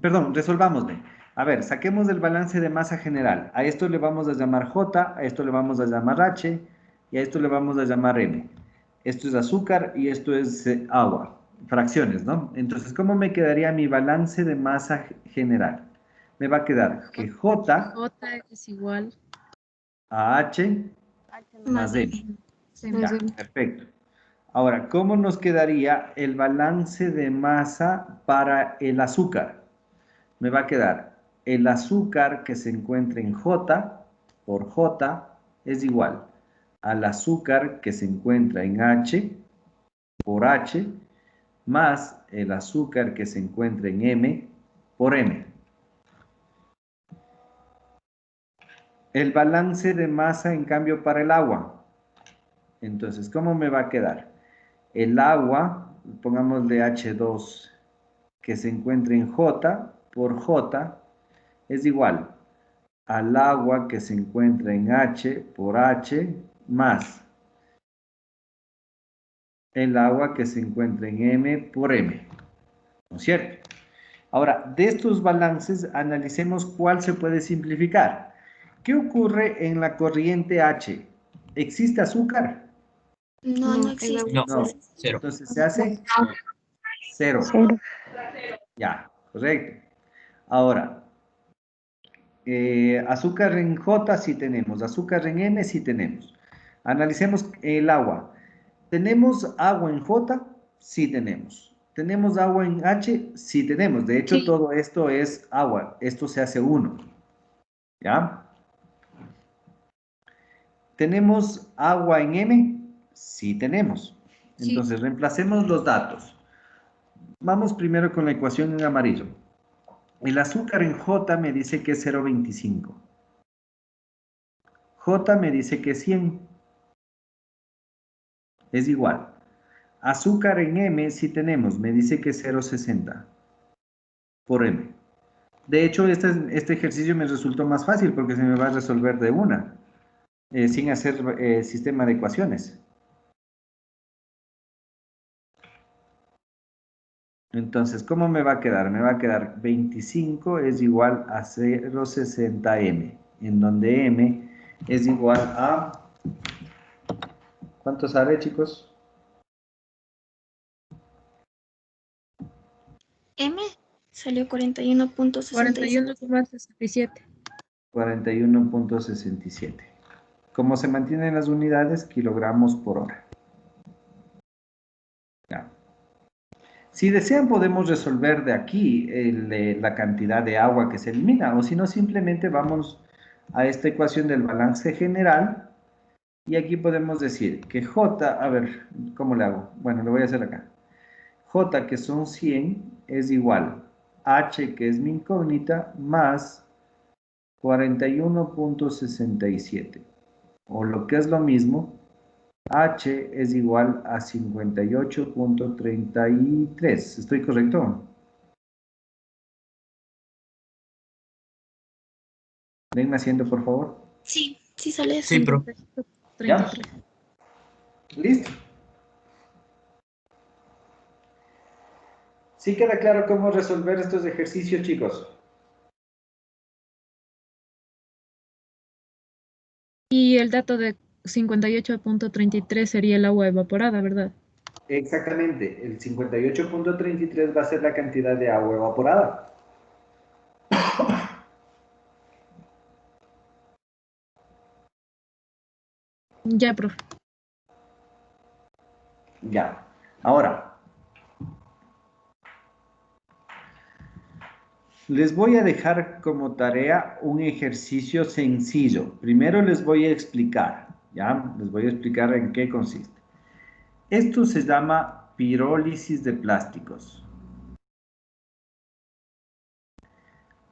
perdón, resolvámosle. A ver, saquemos el balance de masa general. A esto le vamos a llamar J, a esto le vamos a llamar H y a esto le vamos a llamar M. Esto es azúcar y esto es agua, fracciones, ¿no? Entonces, ¿cómo me quedaría mi balance de masa general? Me va a quedar que J J es igual. a H más Más M. M. Se me Ya, hace- perfecto. Ahora, ¿cómo nos quedaría el balance de masa para el azúcar? Me va a quedar el azúcar que se encuentra en J por J es igual al azúcar que se encuentra en H por H más el azúcar que se encuentra en M por M. El balance de masa, en cambio, para el agua. Entonces, ¿cómo me va a quedar? El agua, pongámosle H2, que se encuentra en J por J, es igual al agua que se encuentra en H por H más el agua que se encuentra en M por M. ¿No es cierto? Ahora, de estos balances, analicemos cuál se puede simplificar. ¿Qué ocurre en la corriente H? ¿Existe azúcar? No, no No, el existe. agua. No, No. cero. Entonces se hace cero. Ya, correcto. Ahora, azúcar en J sí tenemos, azúcar en M sí tenemos. Analicemos el agua. ¿Tenemos agua en J? Sí tenemos. ¿Tenemos agua en H? Sí tenemos. De hecho, Sí. todo esto es agua. Esto se hace uno. ¿Ya? ¿Tenemos agua en M? Sí tenemos. Sí. Entonces, reemplacemos los datos. Vamos primero con la ecuación en amarillo. El azúcar en J me dice que es 0,25. J me dice que es 100. Es igual. Azúcar en M sí tenemos. Me dice que es 0,60 por M. De hecho, este ejercicio me resultó más fácil porque se me va a resolver de una, sin hacer sistema de ecuaciones. Entonces, ¿cómo me va a quedar? Me va a quedar 25 es igual a 0,60m, en donde m es igual a... ¿Cuánto sale, chicos? M salió 41.67. 41,67. 41.67. Como se mantienen las unidades, kilogramos por hora. Ya. Si desean, podemos resolver de aquí la cantidad de agua que se elimina, o si no, simplemente vamos a esta ecuación del balance general, y aquí podemos decir que J, a ver, ¿cómo le hago? Bueno, lo voy a hacer acá. J, que son 100, es igual a H, que es mi incógnita, más 41.67. O lo que es lo mismo, H es igual a 58.33. ¿Estoy correcto? Ven haciendo, por favor. Sí, sí sale eso. Sí, profe. 33. ¿Listo? ¿Sí queda claro cómo resolver estos ejercicios, chicos? Y el dato de 58,33 sería el agua evaporada, ¿verdad? Exactamente. El 58.33 va a ser la cantidad de agua evaporada. Ya, profe. Ya. Ahora, les voy a dejar como tarea un ejercicio sencillo. Primero les voy a explicar, ¿ya? Les voy a explicar en qué consiste. Esto se llama pirólisis de plásticos.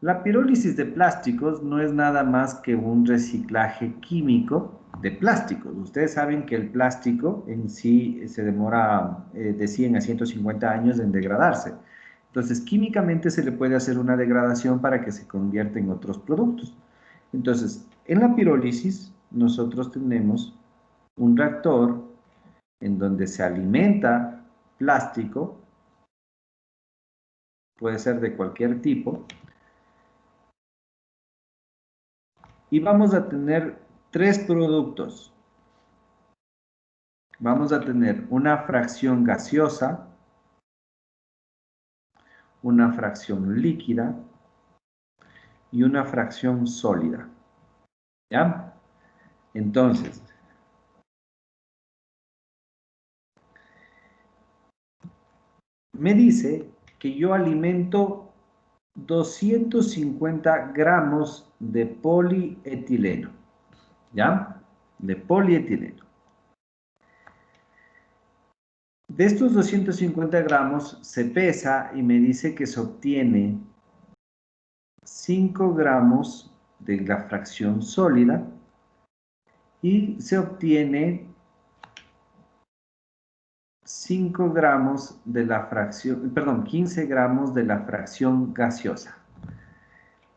La pirólisis de plásticos no es nada más que un reciclaje químico de plásticos. Ustedes saben que el plástico en sí se demora de 100 a 150 años en degradarse. Entonces, químicamente se le puede hacer una degradación para que se convierta en otros productos. Entonces, en la pirólisis, nosotros tenemos un reactor en donde se alimenta plástico, puede ser de cualquier tipo, y vamos a tener tres productos. Vamos a tener una fracción gaseosa, una fracción líquida y una fracción sólida. ¿Ya? Entonces, me dice que yo alimento 250 gramos de polietileno. ¿Ya? De polietileno. De estos 250 gramos se pesa y me dice que se obtiene 5 gramos de la fracción sólida y se obtiene 5 gramos de la fracción, perdón, 15 gramos de la fracción gaseosa.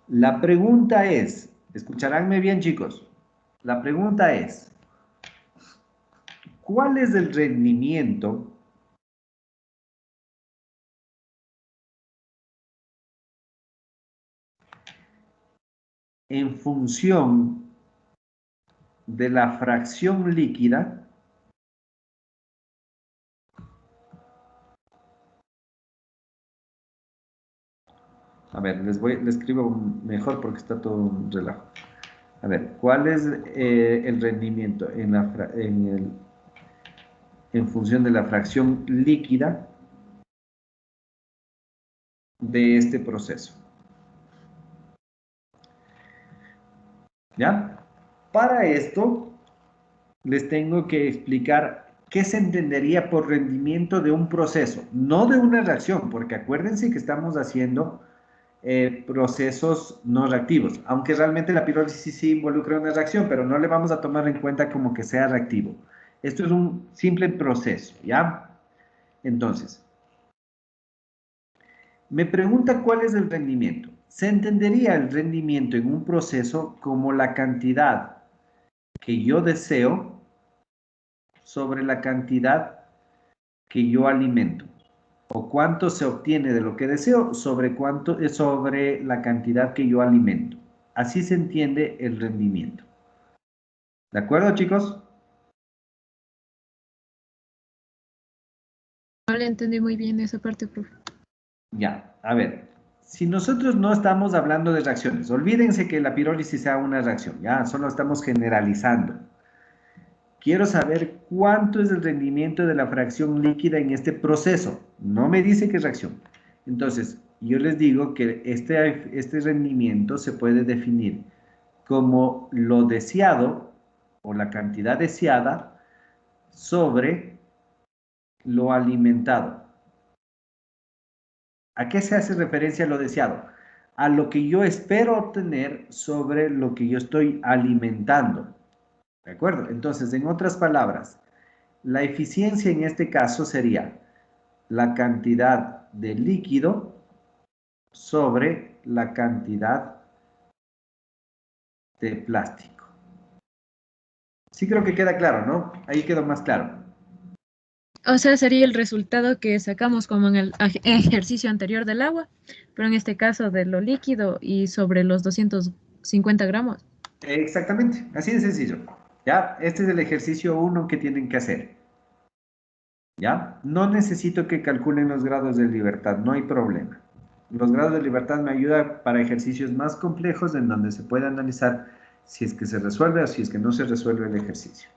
La pregunta es, escucharánme bien, chicos, la pregunta es, ¿cuál es el rendimiento en función de la fracción líquida A ver, les escribo mejor porque está todo un relajo. A ver, ¿cuál es el rendimiento en función de la fracción líquida de este proceso? ¿Ya? Para esto, les tengo que explicar qué se entendería por rendimiento de un proceso, no de una reacción, porque acuérdense que estamos haciendo procesos no reactivos, aunque realmente la pirólisis sí involucra una reacción, pero no le vamos a tomar en cuenta como que sea reactivo. Esto es un simple proceso, ¿ya? Entonces, me pregunta cuál es el rendimiento. se entendería el rendimiento en un proceso como la cantidad que yo deseo sobre la cantidad que yo alimento. O cuánto se obtiene de lo que deseo sobre cuánto es sobre la cantidad que yo alimento. Así se entiende el rendimiento. ¿De acuerdo, chicos? No le entendí muy bien esa parte, profe. Ya, a ver. Si nosotros no estamos hablando de reacciones, olvídense que la pirólisis sea una reacción, ya, solo estamos generalizando. Quiero saber cuánto es el rendimiento de la fracción líquida en este proceso. No me dice qué reacción. Entonces, yo les digo que este rendimiento se puede definir como lo deseado o la cantidad deseada sobre lo alimentado. ¿A qué se hace referencia lo deseado? A lo que yo espero obtener sobre lo que yo estoy alimentando. ¿De acuerdo? Entonces, en otras palabras, la eficiencia en este caso sería la cantidad de líquido sobre la cantidad de plástico. Sí creo que queda claro, ¿no? Ahí quedó más claro. O sea, sería el resultado que sacamos como en el ejercicio anterior del agua, pero en este caso de lo líquido y sobre los 250 gramos. Exactamente, así de sencillo. ¿Ya? Este es el ejercicio 1 que tienen que hacer. ¿Ya? No necesito que calculen los grados de libertad, no hay problema. Los grados de libertad me ayudan para ejercicios más complejos en donde se puede analizar si es que se resuelve o si es que no se resuelve el ejercicio.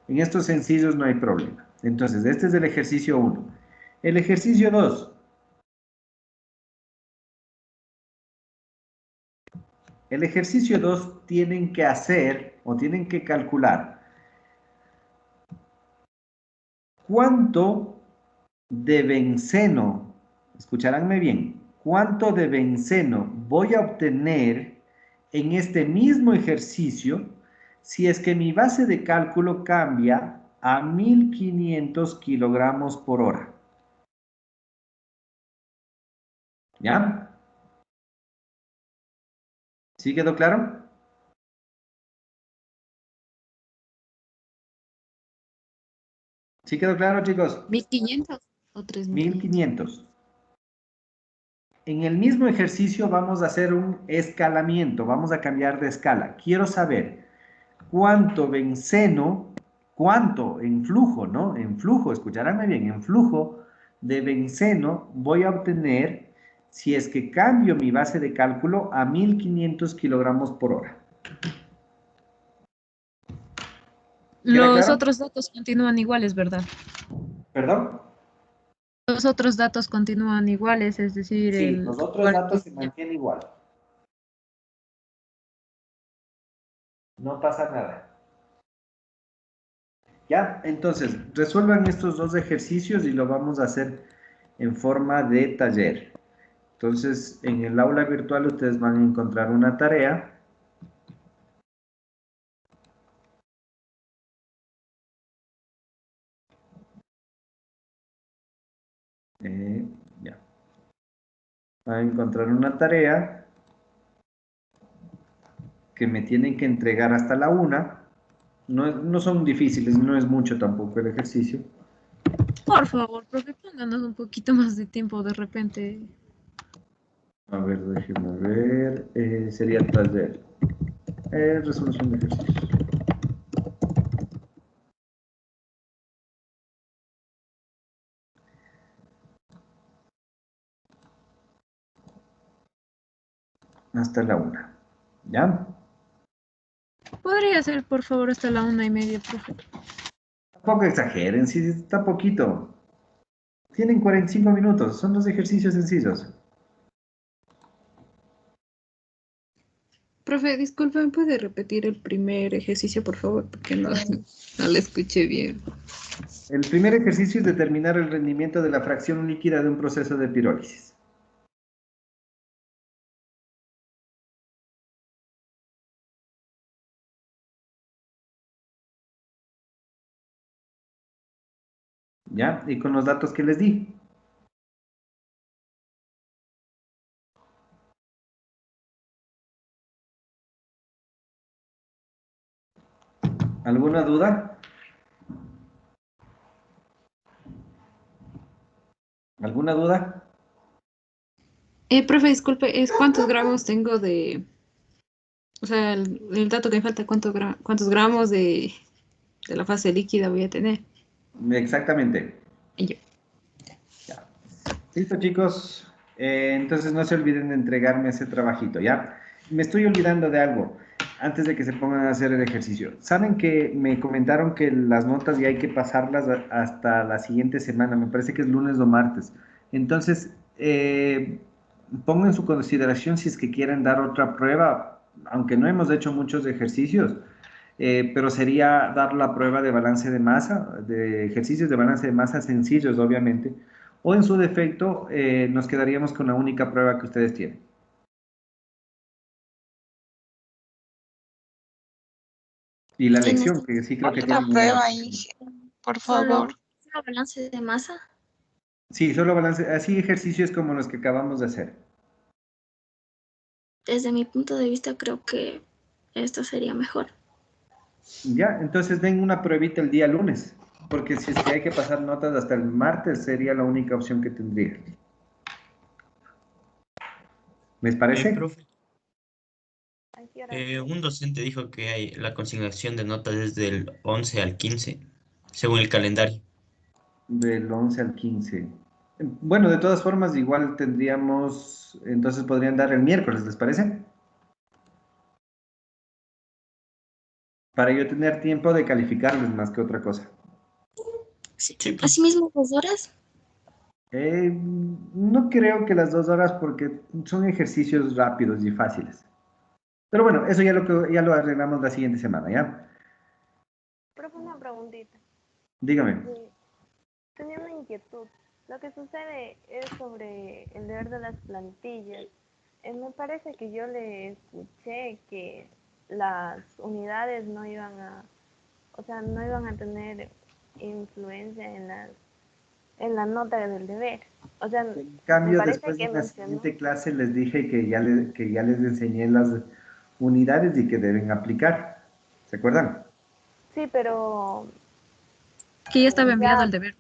En estos sencillos no hay problema. Entonces, este es el ejercicio 1. El ejercicio 2. El ejercicio 2 tienen que hacer o tienen que calcular cuánto de benceno, escucharánme bien, cuánto de benceno voy a obtener en este mismo ejercicio si es que mi base de cálculo cambia a 1500 kilogramos por hora. ¿Ya? ¿Sí quedó claro? ¿Sí quedó claro, chicos? 1500 o 3500. 1500. En el mismo ejercicio vamos a hacer un escalamiento, vamos a cambiar de escala. Quiero saber cuánto benceno, cuánto en flujo, ¿no? En flujo, escucharánme bien, en flujo de benceno voy a obtener si es que cambio mi base de cálculo a 1500 kilogramos por hora. ¿Queda Los claro? otros datos continúan iguales, ¿verdad? ¿Perdón? Los otros datos continúan iguales, es decir, Sí, el los otros lugar datos se mantienen igual. No pasa nada. ¿Ya? Entonces, resuelvan estos dos ejercicios y lo vamos a hacer en forma de taller. Entonces, en el aula virtual ustedes van a encontrar una tarea. Ya. Van a encontrar una tarea que me tienen que entregar hasta la 1. No son difíciles, no es mucho tampoco el ejercicio. Por favor, profe, pónganos un poquito más de tiempo de repente. A ver, déjenme ver. Sería taller. Resolución de ejercicios. Hasta la 1. ¿Ya? Podría ser, por favor, hasta la 1:30, profe. Tampoco exageren, si está poquito. Tienen 45 minutos, son dos ejercicios sencillos. Profe, disculpe, ¿me puede repetir el primer ejercicio, por favor? Porque no, no lo escuché bien. El primer ejercicio es determinar el rendimiento de la fracción líquida de un proceso de pirólisis. ¿Ya? Y con los datos que les di. ¿Alguna duda? ¿Alguna duda? Profe, disculpe, ¿es cuántos gramos tengo de, o sea, el dato que me falta, cuántos gramos de la fase líquida voy a tener? Exactamente. Y yo. Ya. Listo, chicos. Entonces no se olviden de entregarme ese trabajito, ¿ya? Me estoy olvidando de algo antes de que se pongan a hacer el ejercicio. ¿Saben que me comentaron que las notas ya hay que pasarlas hasta la siguiente semana? Me parece que es lunes o martes. Entonces, pongan en su consideración si es que quieren dar otra prueba, aunque no hemos hecho muchos ejercicios. Pero sería dar la prueba de balance de masa, de ejercicios de balance de masa sencillos, obviamente, o en su defecto nos quedaríamos con la única prueba que ustedes tienen. Y la En lección, este que sí creo que Otra tienen una. prueba, Inge, por favor. solo balance de masa. Sí, solo balance, así ejercicios como los que acabamos de hacer. Desde mi punto de vista, creo que esto sería mejor. Ya, entonces den una pruebita el día lunes, porque si es que hay que pasar notas hasta el martes, sería la única opción que tendría. ¿Les parece? Profe, un docente dijo que la consignación de notas es del 11 al 15, según el calendario. Del 11 al 15. Bueno, de todas formas, igual tendríamos, entonces podrían dar el miércoles, ¿les parece? Para yo tener tiempo de calificarles más que otra cosa. Sí. Sí, pues. Asimismo, 2 horas. No creo que las 2 horas porque son ejercicios rápidos y fáciles. Pero bueno, eso ya lo arreglamos la siguiente semana, ¿ya? Profe, una preguntita. Dígame. Tenía una inquietud. Lo que sucede es sobre el deber de las plantillas. Me parece que yo le escuché que las unidades no iban a, o sea, no iban a tener influencia en la nota del deber. O sea, En me cambio, parece después de que la mencionó. siguiente clase les dije que ya les enseñé las unidades y que deben aplicar. ¿Se acuerdan? Sí, pero Que ya estaba enviado el ya, deber.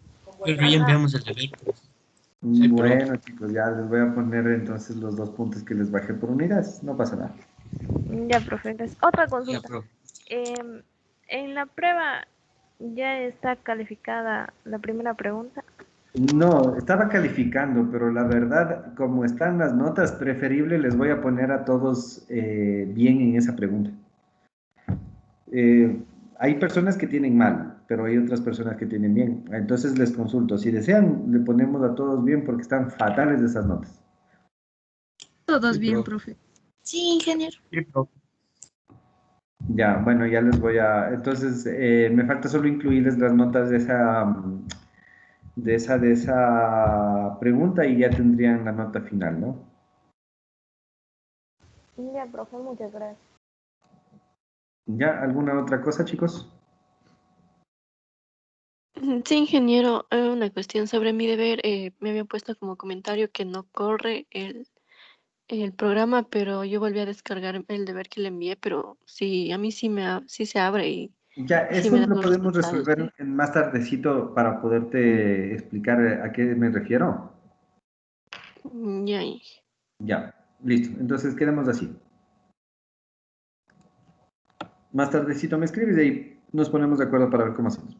Pero ya ajá, enviamos el deber, pues. Sí, pero Bueno, chicos, ya les voy a poner entonces los 2 puntos que les bajé por unidades. No pasa nada. ya, profe. Entonces, otra ya, consulta. profe. En la prueba ya está calificada la primera pregunta. No, estaba calificando, pero la verdad, como están las notas, preferible les voy a poner a todos bien en esa pregunta. Hay personas que tienen mal, pero hay otras personas que tienen bien. Entonces les consulto. Si desean, le ponemos a todos bien porque están fatales de esas notas. Todos Sí, bien, profe. profe. Sí, ingeniero. Sí, profe. Ya, bueno, ya les voy a. Entonces, me falta solo incluirles las notas de esa pregunta y ya tendrían la nota final, ¿no? Ya, profe, muchas gracias. ¿Ya? ¿Alguna otra cosa, chicos? Sí, ingeniero, una cuestión sobre mi deber. Me habían puesto como comentario que no corre el programa, pero yo volví a descargar el deber que le envié, pero sí, a mí sí se abre Ya, y sí me eso da lo los podemos resultados, resolver ¿sí? más tardecito para poderte explicar a qué me refiero. Ya, Ya, listo. Entonces quedamos así. Más tardecito me escribes y ahí nos ponemos de acuerdo para ver cómo hacemos.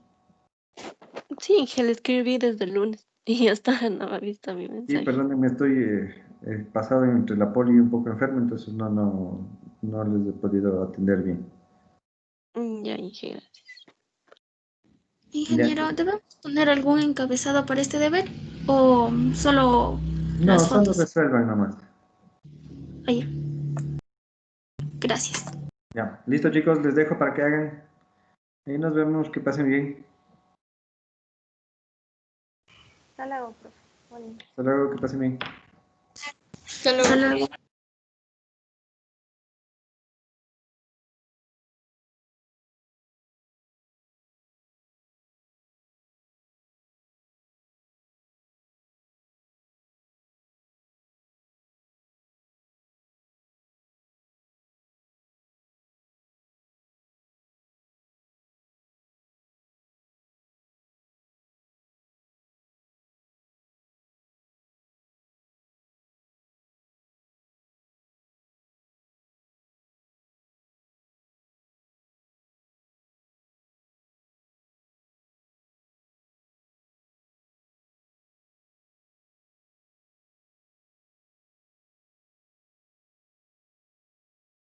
sí, Inge, le escribí desde el lunes y hasta ahora no ha visto mi Sí, mensaje. perdónenme, estoy pasado entre la poli y un poco enfermo, entonces no les he podido atender bien. Ya, Inge, gracias. Ya. Ingeniero, ¿debemos poner algún encabezado para este deber? ¿O solo No, las solo fotos? resuelvan nomás. Ahí. Gracias. Ya, listo chicos, les dejo para que hagan. Ahí nos vemos, que pasen bien. Hasta luego, profe. Bueno. Hasta luego, que pasen bien. Hasta luego. Hasta luego.